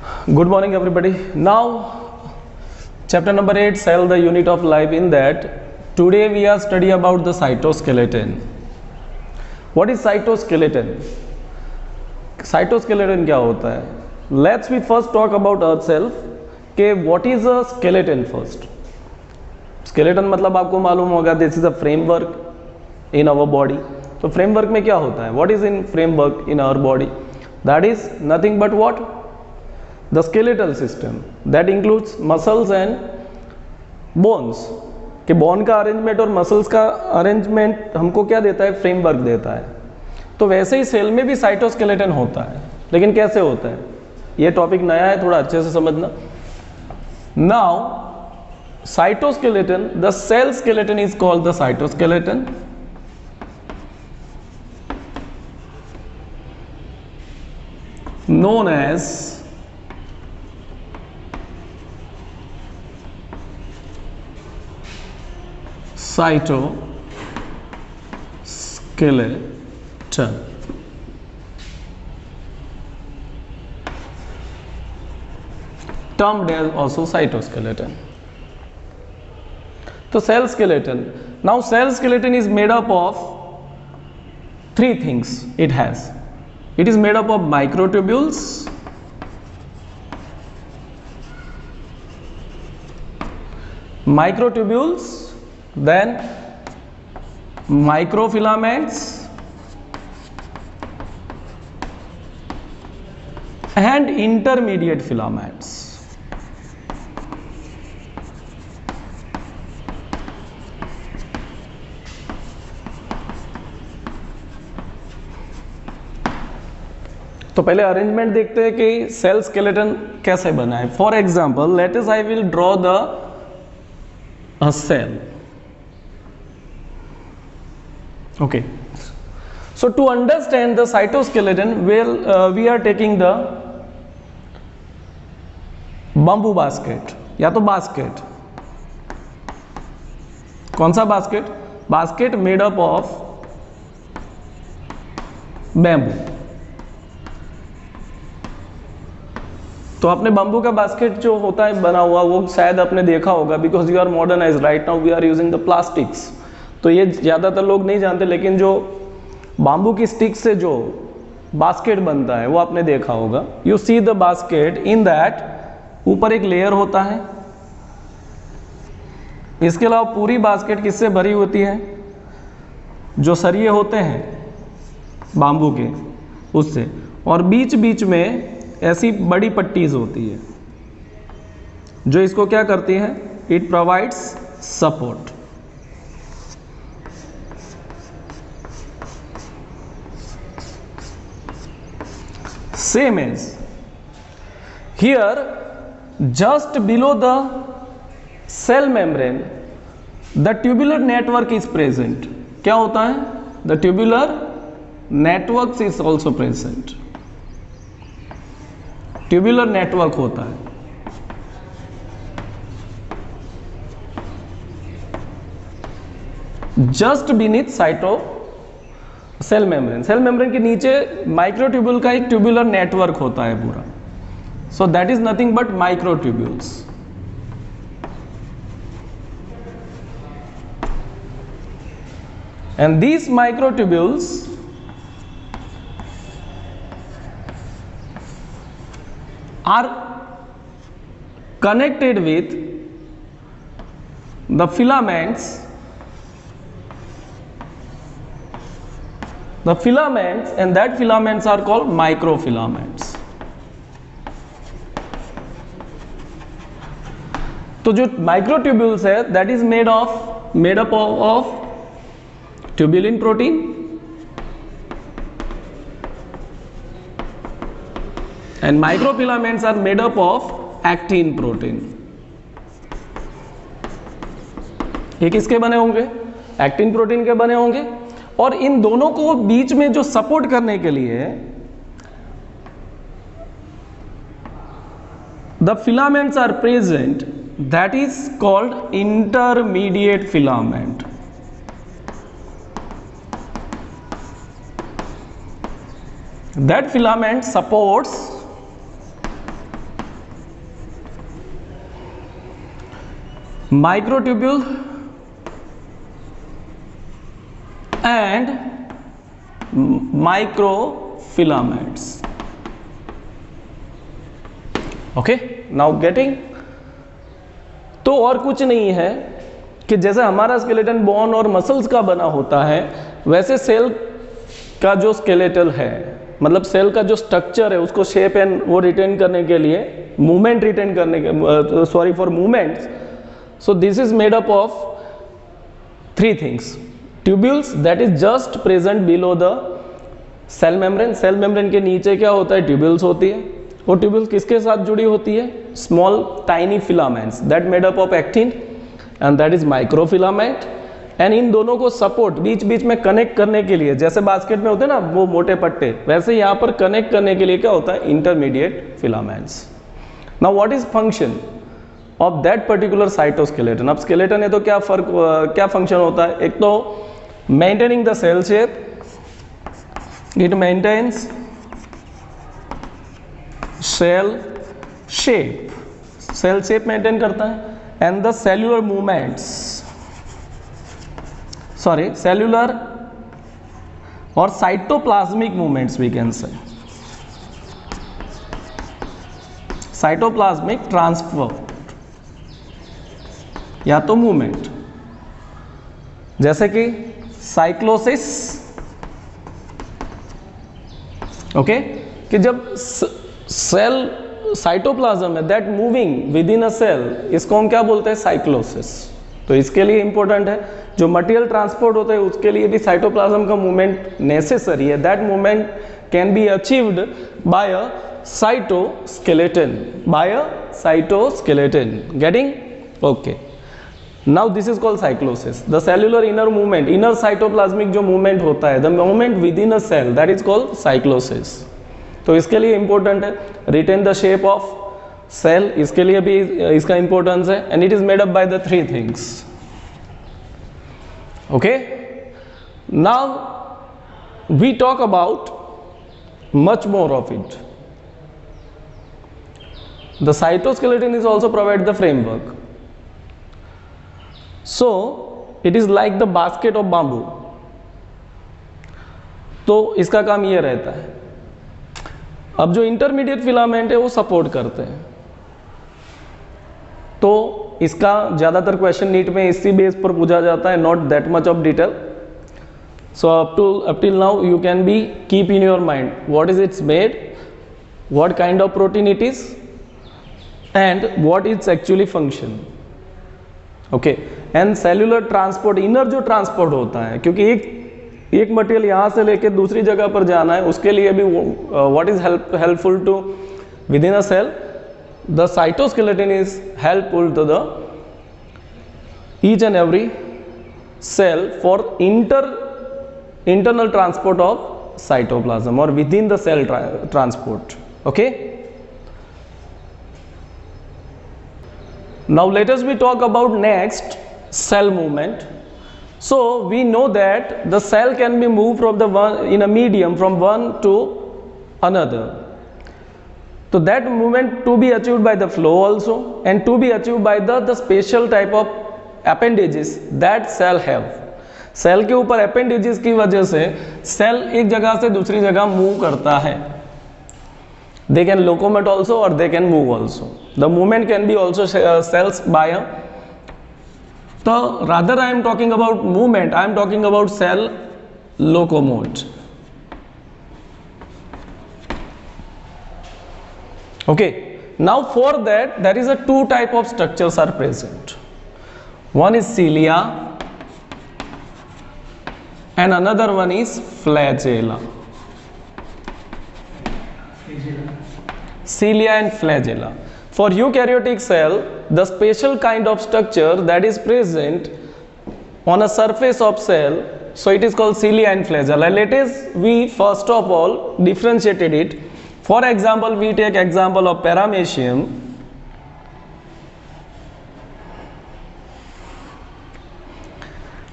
Good morning, everybody. Now, chapter number 8, cell, the unit of life. In that, today we are study about the cytoskeleton. What is cytoskeleton? Cytoskeleton क्या होता है? Let's we first talk about ourselves. कि what is a skeleton first? Skeleton मतलब आपको मालूम होगा, this is a framework in our body. तो framework में क्या होता है? What is in framework in our body? That is nothing but what? The skeletal system that includes muscles and bones. कि bone का अरेंजमेंट और मसल्स का arrangement हमको क्या देता है? फ्रेमवर्क देता है. तो वैसे ही सेल में भी साइटोस्केलेटन होता है, लेकिन कैसे होता है? ये टॉपिक नया है, थोड़ा अच्छे से समझना. Now cytoskeleton, the cell skeleton is called the cytoskeleton. known as cytoskeleton. Termed as also cytoskeleton. So cell skeleton. Now cell skeleton is made up of three things. It is made up of microtubules, then microfilaments and intermediate filaments. तो पहले arrangement देखते हैं कि cell skeleton कैसे बना है. For example, let us I will draw the a cell. Okay, so to understand the cytoskeleton, we are taking the bamboo basket या तो basket. कौन सा basket? Basket made up of bamboo. तो आपने bamboo का बास्केट जो होता है बना हुआ, वो शायद आपने देखा होगा, because you are modernize. Right now we are using the plastics. तो ये ज़्यादातर लोग नहीं जानते, लेकिन जो बाम्बू की स्टिक से जो बास्केट बनता है वो आपने देखा होगा. You see the basket, in that ऊपर एक लेयर होता है. इसके अलावा पूरी बास्केट किससे भरी होती है? जो सरिये होते हैं बाम्बू के, उससे. और बीच बीच में ऐसी बड़ी पट्टीज होती है जो इसको क्या करती है? It provides support. Same as here, just below the cell membrane the tubular network is present. क्या होता है? The tubular network is also present. Tubular network होता है. Just beneath cell membrane. Cell membrane के नीचे माइक्रोट्यूब्यूल का एक tubular network होता है पूरा. So that is nothing but microtubules. And these microtubules are connected with the filaments. And that filaments are called microfilaments. तो जो microtubules है, that is made up of tubulin protein and microfilaments are made up of actin protein. ये किसके बने होंगे? Actin protein के बने होंगे. और इन दोनों को बीच में जो सपोर्ट करने के लिए the filaments are present, that is called intermediate filament. That filament supports microtubule and microfilaments. Okay, now getting. तो और कुछ नहीं है कि जैसे हमारा स्केलेटन बोन और मसल्स का बना होता है, वैसे सेल का जो स्केलेटल है, मतलब सेल का जो स्ट्रक्चर है, उसको शेप एंड वो रिटेन करने के लिए, मूवमेंट रिटेन करने के, sorry for movements. So this is made up of 3 things. Tubules that is just present below the cell membrane. Cell membrane के नीचे क्या होता है? ट्यूब्यूल्स होती है. वो ट्यूब्यूल्स किसके साथ जुड़ी होती है? Small tiny filaments that made up of actin and that is microfilament. And in दोनों को सपोर्ट बीच बीच में कनेक्ट करने के लिए, जैसे बास्केट में होते हैं ना वो मोटे पट्टे, वैसे यहाँ पर कनेक्ट करने के लिए क्या होता है? Intermediate filaments. Now what is function of that particular cytoskeleton? अब स्केलेटन है तो क्या क्या फंक्शन होता है? एक तो maintaining the cell shape, it maintains cell shape, cell shape maintain करता है. And the cellular movements, sorry cellular और cytoplasmic movements we can say, cytoplasmic transfer या तो मूवमेंट, जैसे कि साइक्लोसिस. ओके, कि जब सेल साइटोप्लाज्म है that moving within a cell, इसको हम क्या बोलते हैं? साइक्लोसिस. तो इसके लिए इंपॉर्टेंट है, जो मटेरियल ट्रांसपोर्ट होता है उसके लिए भी साइटोप्लाज्म का मूवमेंट नेसेसरी है. That movement can be achieved by a cytoskeleton, by a cytoskeleton. Getting? Okay. Now this is called cyclosis. The cellular inner movement, inner cytoplasmic जो मूवमेंट होता है, the movement within a cell, that is called cyclosis. तो इसके लिए important है retain the shape of cell, इसके लिए भी इसका इंपॉर्टेंस है. And it is made up by the 3 things. Okay, now we talk about much more of it. The cytoskeleton is also provide the framework. So it is like the basket of bamboo. तो इसका काम ये रहता है. अब जो intermediate filament है वो सपोर्ट करते हैं. तो इसका ज़्यादातर क्वेश्चन नीट में इसी बेस पर पूछा जाता है, not that much of detail. So up till now you can be keep in your mind what is its made, what kind of protein it is, and what its actually function. Okay, and cellular transport, inner जो transport होता है, क्योंकि एक material यहाँ से लेके दूसरी जगह पर जाना है, उसके लिए भी what is helpful to within a cell, the cytoskeleton is helpful to the each and every cell for internal transport of cytoplasm or within the cell transport. Okay, now let us we talk about next cell movement. So we know that the cell can be moved from the one in a medium from one to another. So that movement to be achieved by the flow also, and to be achieved by the special type of appendages that cell have. Cell के ऊपर appendages की वजह से cell एक जगह से दूसरी जगह मूव करता है. दे कैन लोकोमेट ऑल्सो और they can move also. The movement can be also cells by. तो rather I am talking about movement, I am talking about cell locomote. Okay, now for that there is a 2 type of structures are present. One is cilia and another one is flagella. Cilia and flagella. For eukaryotic cell, the special kind of structure that is present on a surface of cell, so it is called cilia and flagella. Let us we first of all differentiated it. For example, we take example of paramecium.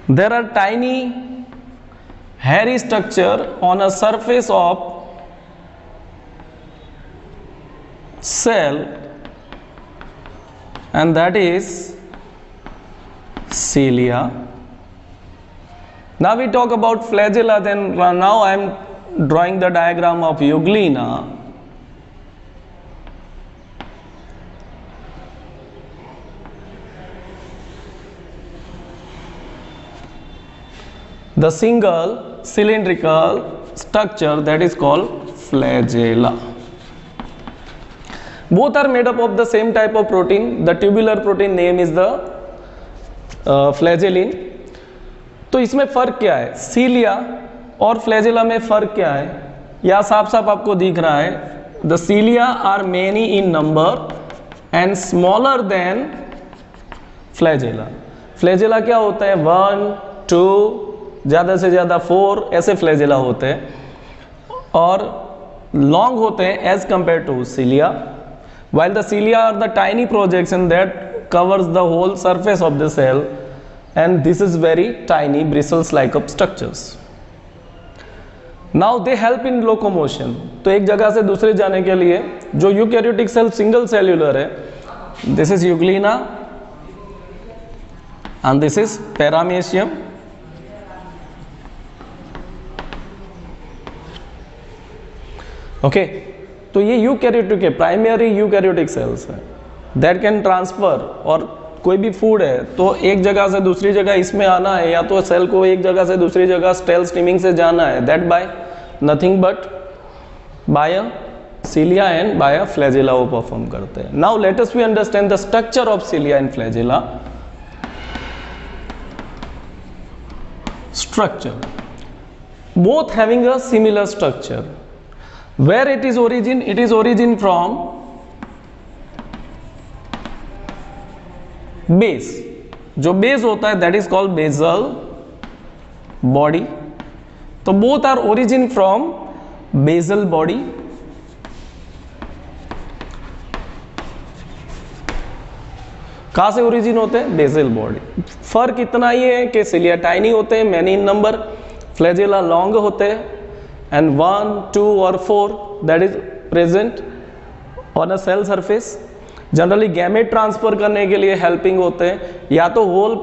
There are tiny hairy structure on a surface of cell, and that is cilia. Now we talk about flagella, then now I am drawing the diagram of euglena. The single cylindrical structure that is called flagella. Both are made up of the same type of protein. The tubular protein name is the flagellin. तो इसमें फ़र्क क्या है? सीलिया और flagella में फ़र्क क्या है? या साफ साफ आपको दिख रहा है, the cilia are many in number and smaller than flagella. Flagella क्या होता है? 1, 2, ज़्यादा से ज़्यादा 4 ऐसे फ्लैजेला होते हैं और लॉन्ग होते हैं as compare to cilia. while the cilia are the tiny projection that covers the whole surface of the cell, and this is very tiny bristles like of structures. Now they help in locomotion. तो एक जगह से दूसरे जाने के लिए जो eukaryotic cell single cellular है, this is euglena and this is paramecium. Okay तो ये यूकैरियोटिक है, प्राइमरी यूकैरियोटिक सेल्स है दैट कैन ट्रांसफर. और कोई भी फूड है तो एक जगह से दूसरी जगह इसमें आना है, या तो सेल को एक जगह से दूसरी जगह स्टेल स्टीमिंग से जाना है, that by nothing but by a cilia and by a flagella वो परफॉर्म करते हैं. Now let us we understand the structure of cilia and flagella. Structure, both having a similar structure. Where it is origin? It is origin from base. जो base होता है that is called basal body. तो both are origin from basal body. कहाँ से origin होते हैं? Basal body. फर्क इतना ही है कि सिलिया टाइनी होते हैं, many in number, flagella long होते हैं, and 1, 2 or 4 that is present on a cell surface. Generally gamete transfer करने के लिए हेल्पिंग होते हैं, या तो होल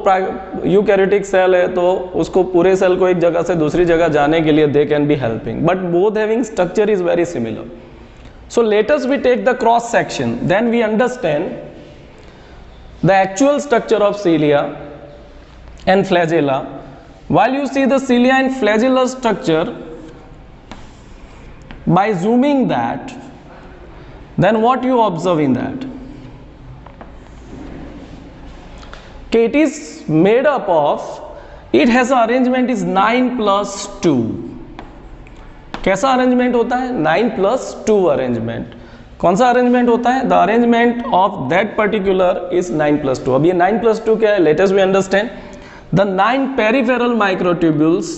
यूकैरियोटिक सेल है तो उसको पूरे सेल को एक जगह से दूसरी जगह जाने के लिए they can be helping, but both having structure is very similar. So let us we take the cross section, then we understand the actual structure of cilia and flagella. While you see the cilia and flagella structure, by zooming that, then what you observe in that? Okay, it is made up of, it has a arrangement is 9+2. कैसा arrangement होता है? 9+2 arrangement. कौन सा arrangement होता है? The arrangement of that particular is 9+2. अब ये 9+2 क्या है? Let us we understand. The 9 peripheral microtubules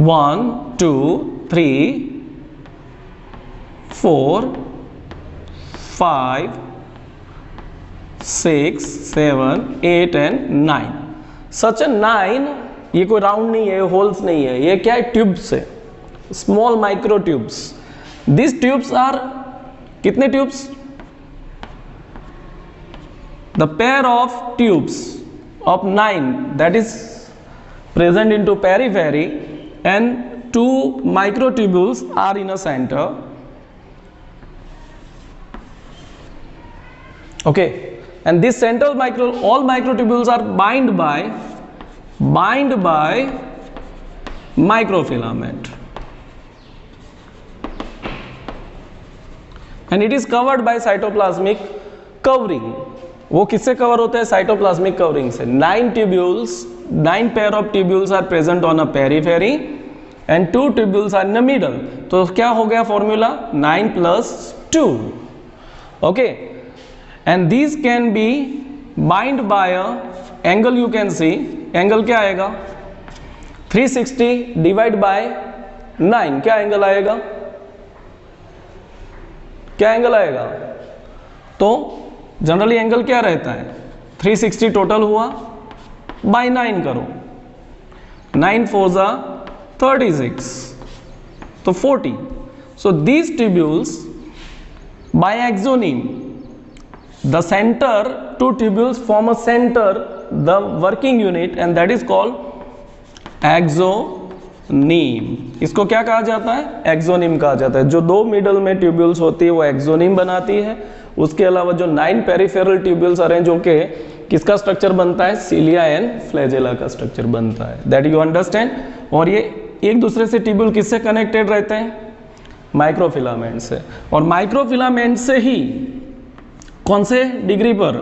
one, 2, 3, 4, 5, 6, 7, 8 and 9. Such a 9, ये कोई राउंड नहीं है, होल्स नहीं है, ये क्या है? ट्यूब्स है, small micro tubes. This tubes are कितने tubes? The pair of tubes of 9 that is present into periphery and 2 microtubules are in a center. Okay, and this central all microtubules are bind by microfilament, and it is covered by cytoplasmic covering. वो किससे cover होते हैं? Cytoplasmic covering से. 9 tubules, 9 pair of tubules are present on a periphery and 2 tubules are in the middle. तो क्या हो गया formula? 9+2. okay, and these can be bind by a angle. You can see angle क्या आएगा? 360 divide by 9. क्या angle आएगा? क्या angle आएगा? तो जनरली एंगल क्या रहता है? 360 टोटल हुआ, बाय 9 करो, 9 4 जा 36. तो 40. So these tubules by axonym, the center, two tubules form a center, the working unit, and that is called axonym. इसको क्या कहा जाता है? एक्सोनिम कहा जाता है. जो दो मिडल में ट्यूब्यूल्स होती है वो एक्सोनिम बनाती है. उसके अलावा जो 9 पेरिफेरल ट्यूब्यूल्स अरेंज होके किसका स्ट्रक्चर बनता है? सीलिया एंड फ्लैजेला का स्ट्रक्चर बनता है. That you understand. और ये एक दूसरे से ट्यूब्यूल किससे कनेक्टेड रहते हैं? माइक्रोफिलामेंट से. और माइक्रोफिलामेंट से ही कौन से डिग्री पर?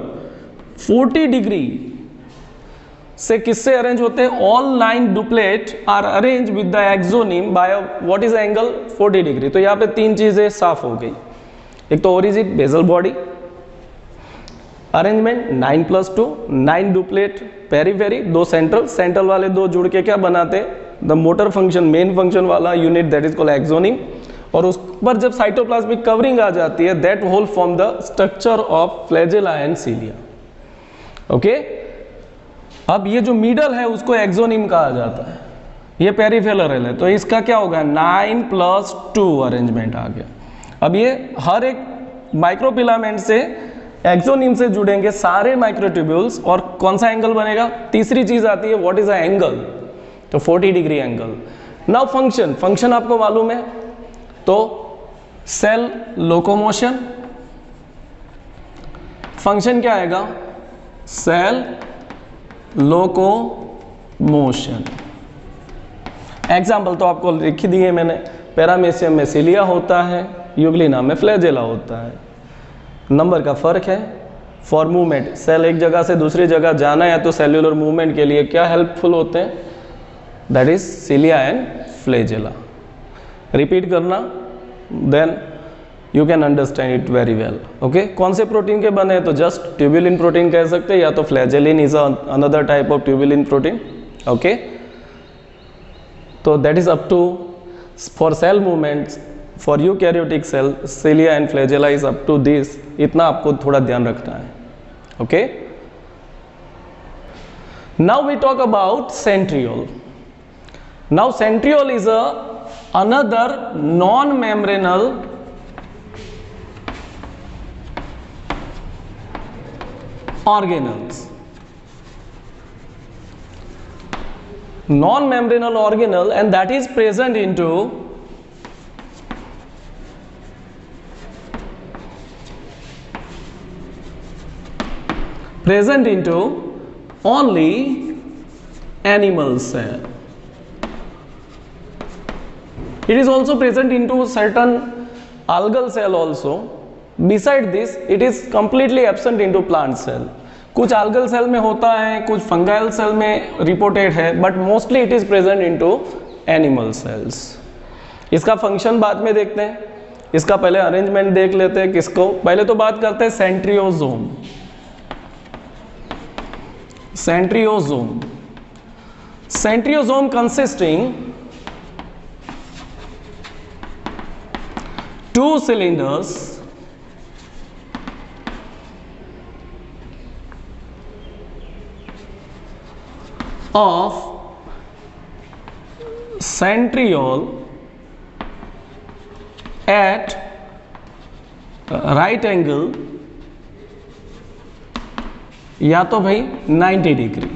40 डिग्री से किससे अरेंज होते हैं? All 9 duplet are arrange with the axoneme by what is angle? 40 degree. तो यहाँ पे 3 चीजें साफ हो गई. एक तो origin basal body arrangement 9+2, 9 duplet periphery, 2 central, central वाले 2 जुड़ के क्या बनाते हैं? The motor function, main function वाला unit, that is called axoneme. और उस पर जब साइटोप्लाज्मिक कवरिंग आ जाती है, that whole form the structure of flagella and cilia. Okay. अब ये जो मिडल है उसको एक्सोनिम कहा जाता है. ये पेरिफेरल है, तो इसका क्या होगा? 9+2 अरेंजमेंट आ गया. अब ये हर एक माइक्रोफिलामेंट से एक्सोनिम से जुड़ेंगे सारे माइक्रोट्यूब्यूल्स, और कौन सा एंगल बनेगा? तीसरी चीज आती है, व्हाट इज अ एंगल? तो 40 degree angle. Now function, function आपको मालूम है, तो सेल लोकोमोशन. फंक्शन क्या आएगा? Cell locomotion. एग्जाम्पल तो आपको लिख ही दिए मैंने. पैरामेसियम में सीलिया होता है, यूग्लिना में फ्लैजेला होता है. नंबर का फर्क है. फॉर मूवमेंट, सेल एक जगह से दूसरी जगह जाना है तो सेल्यूलर मूवमेंट के लिए क्या हेल्पफुल होते हैं? That is cilia and flagella. Repeat करना, then you can understand it very well. Okay. कौन से प्रोटीन के बने हैं? तो जस्ट ट्यूबुलिन प्रोटीन कह सकते हैं, या तो flagellin is another type of tubulin protein. Okay. तो that is up to for cell movements. For eukaryotic cell, cilia and flagella is up to this. इतना आपको थोड़ा ध्यान रखना है. Okay. Now we talk about centriole. Now centriole is another non-membranous organelles. Non-membranous organelle, and that is present into only animal cell. It is also present into certain algal cell also. Beside this, it is completely absent into plant cell. कुछ algal cell में होता है, कुछ fungal cell में reported है, but mostly it is present into animal cells. इसका function बाद में देखते हैं. इसका पहले arrangement देख लेते हैं. किसको? पहले तो बात करते हैं सेंट्रियोसोम. सेंट्रियोसोम. सेंट्रियोसोम consisting 2 cylinders of centriole at right angle, या तो भाई 90 डिग्री.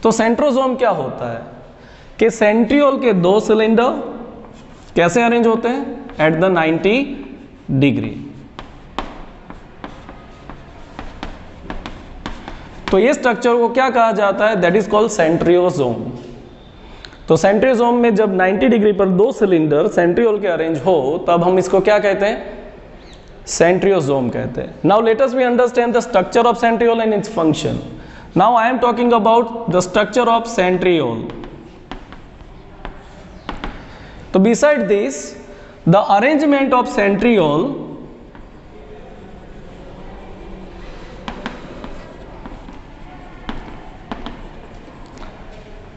तो सेंट्रोसोम क्या होता है कि सेंट्रियोल के 2 सिलेंडर कैसे अरेंज होते हैं? At the 90 degree. तो ये स्ट्रक्चर को क्या कहा जाता है? That is called centriosome. तो सेंट्रियोसोम में जब 90 डिग्री पर 2 सिलेंडर सेंट्रियोल के अरेंज हो, तब हम इसको क्या कहते हैं? सेंट्रियोसोम कहते हैं. Now let us we understand the structure of centriole and its function. Now I am talking about the structure of centriole. तो beside this, the arrangement of centriole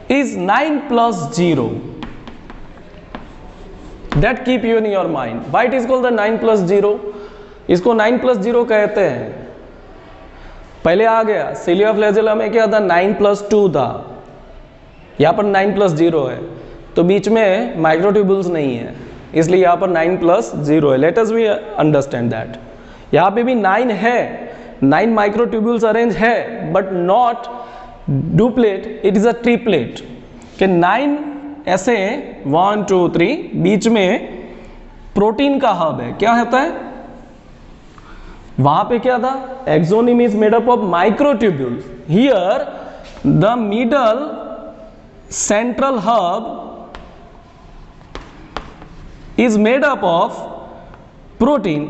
is 9+0. That keep you in your mind. Why it is called the 9+0? इसको 9+0 कहते हैं. पहले आ गया सीलिया flagella में क्या था? 9+2 था. यहाँ पर 9+0 है. तो बीच में माइक्रोट्यूब्यूल्स नहीं है, इसलिए यहाँ पर 9 + 0 है। Let us we understand that. यहाँ पे भी 9 है, 9 माइक्रोट्यूब्यूल्स अरेंज है, but not duplet, it is a triplet कि 9 ऐसे 1 2 3 बीच में प्रोटीन का हब है। क्या होता है वहां पे, क्या था, exonym is made up of microtubule, here the middle central hub is made up of protein.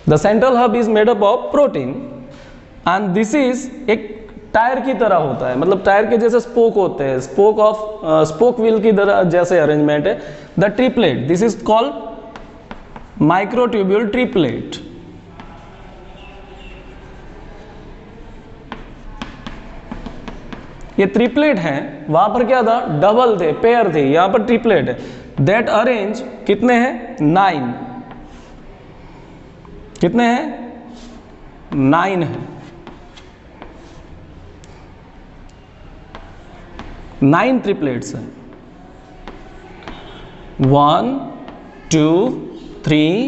The central hub is made up of protein and this is एक टायर की तरह होता है, मतलब टायर के जैसे स्पोक होते हैं, स्पोक व्हील की तरह जैसे अरेंजमेंट है। The triplet, this is called microtubule triplet. ये ट्रिपलेट है, वहां पर क्या था, डबल थे, पेयर थे, यहां पर ट्रिपलेट है। दैट अरेंज कितने हैं, 9, कितने हैं, 9 है, 9 ट्रिपलेट्स हैं, 1 2 3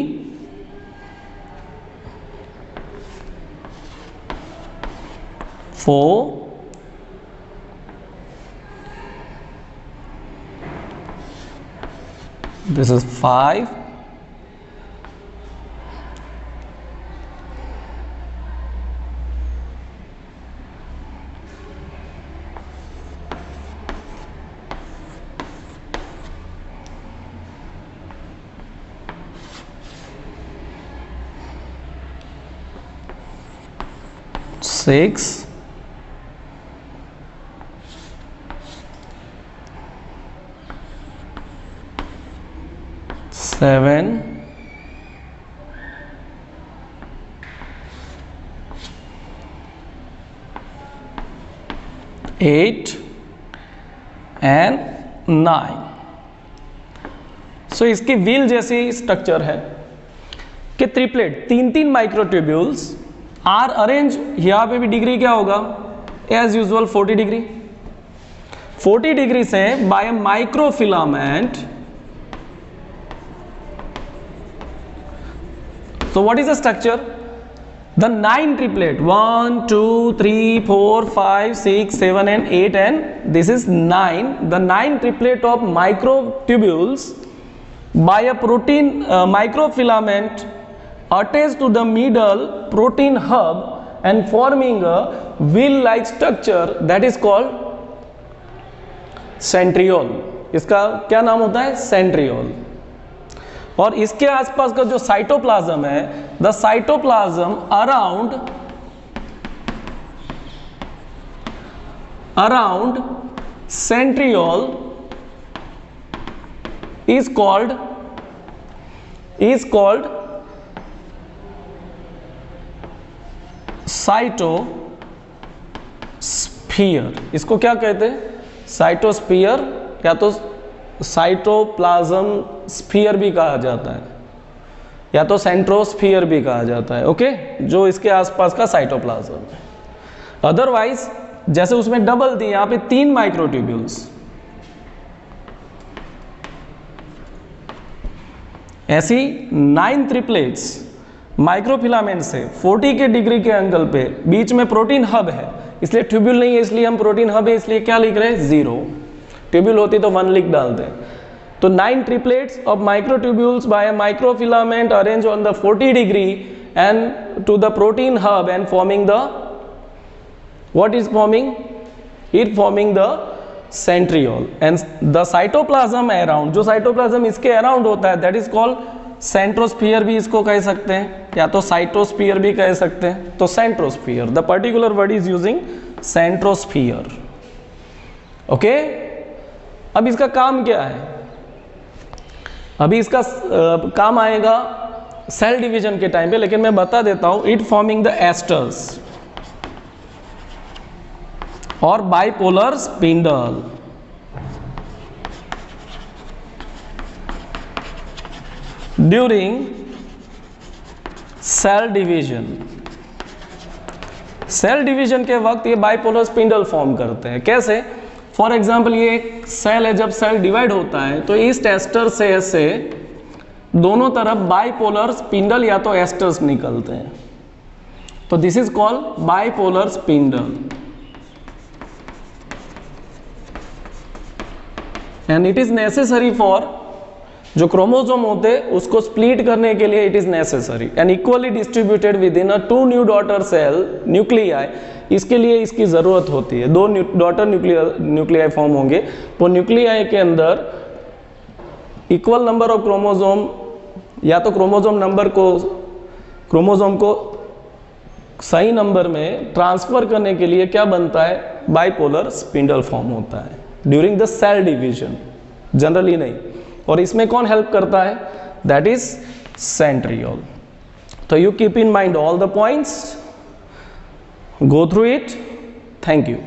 4 this is 5 6 7 8 and 9। सो इसकी व्हील जैसी स्ट्रक्चर है कि ट्रिपलेट 3 माइक्रोट्यूब्यूल्स आर अरेंज। यहाँ पे भी डिग्री क्या होगा, एज यूजुअल 40 डिग्री, 40 डिग्री से by microfilament. So what is the structure? The 9 triplet, 1 2 3 4 5 6 7 and 8 and this is 9. The 9 triplet of microtubules by a protein microfilament attached to the middle protein hub and forming a wheel-like structure that is called centriole. इसका क्या नाम होता है, centriole. और इसके आसपास का जो साइटोप्लाज्म है, the cytoplasm around centriole is called साइटोस्फीयर। इसको क्या कहते हैं, साइटोस्फीयर, या तो साइटोप्लाज्म स्फीयर भी कहा जाता है, या तो सेंट्रोस्फीयर भी कहा जाता है। ओके, जो इसके आसपास का साइटोप्लाज्म है। अदरवाइज जैसे उसमें डबल थी, यहां पे 3 माइक्रोट्यूब्यूल्स, ऐसी 9 ट्रिपलेट्स माइक्रोफिलामेंट से 40 के डिग्री के एंगल पे, बीच में प्रोटीन हब है, इसलिए ट्यूब्यूल नहीं है, इसलिए हम प्रोटीन हब है इसलिए क्या लिख रहे हैं, 0। ट्यूब्यूल होती तो 1 लिख डालते हैं। तो 9 triplets of microtubules by a microfilament arranged on the 40 degree and to the protein hub and forming the, what is forming, it forming the centriole and the cytoplasm around, जो cytoplasm इसके around होता है, that is called centrosphere भी इसको कह सकते हैं, या तो cytosphere भी कह सकते हैं। तो centrosphere, the particular word is using centrosphere। Okay, अब इसका काम क्या है, अभी इसका काम आएगा सेल डिवीजन के टाइम पे, लेकिन मैं बता देता हूं, इट फॉर्मिंग द एस्टर्स और bipolar spindle. During cell division cell division के वक्त ये बाइपोलर स्पिंडल फॉर्म करते हैं। कैसे? फॉर एग्जाम्पल ये एक सेल है, जब सेल डिवाइड होता है तो इस एस्टर से ऐसे दोनों तरफ बाइपोलर स्पिंडल या तो एस्टर्स निकलते हैं, तो this is called bipolar spindle and it is necessary for, जो क्रोमोसोम होते हैं उसको स्प्लिट करने के लिए it is necessary and equally distributed within a 2 new daughter cell nuclei. इसके लिए इसकी ज़रूरत होती है, 2 डॉटर न्यूक्लियाई फॉर्म होंगे, तो न्यूक्लियाई के अंदर इक्वल नंबर ऑफ क्रोमोसोम या तो क्रोमोसोम को सही नंबर में ट्रांसफर करने के लिए क्या बनता है? बाइपोलर स्पिंडल फॉर्म होता है during the cell division, generally नहीं। और इसमें कौन हेल्प करता है? That is centriole. तो you keep in mind all the points, go through it. Thank you.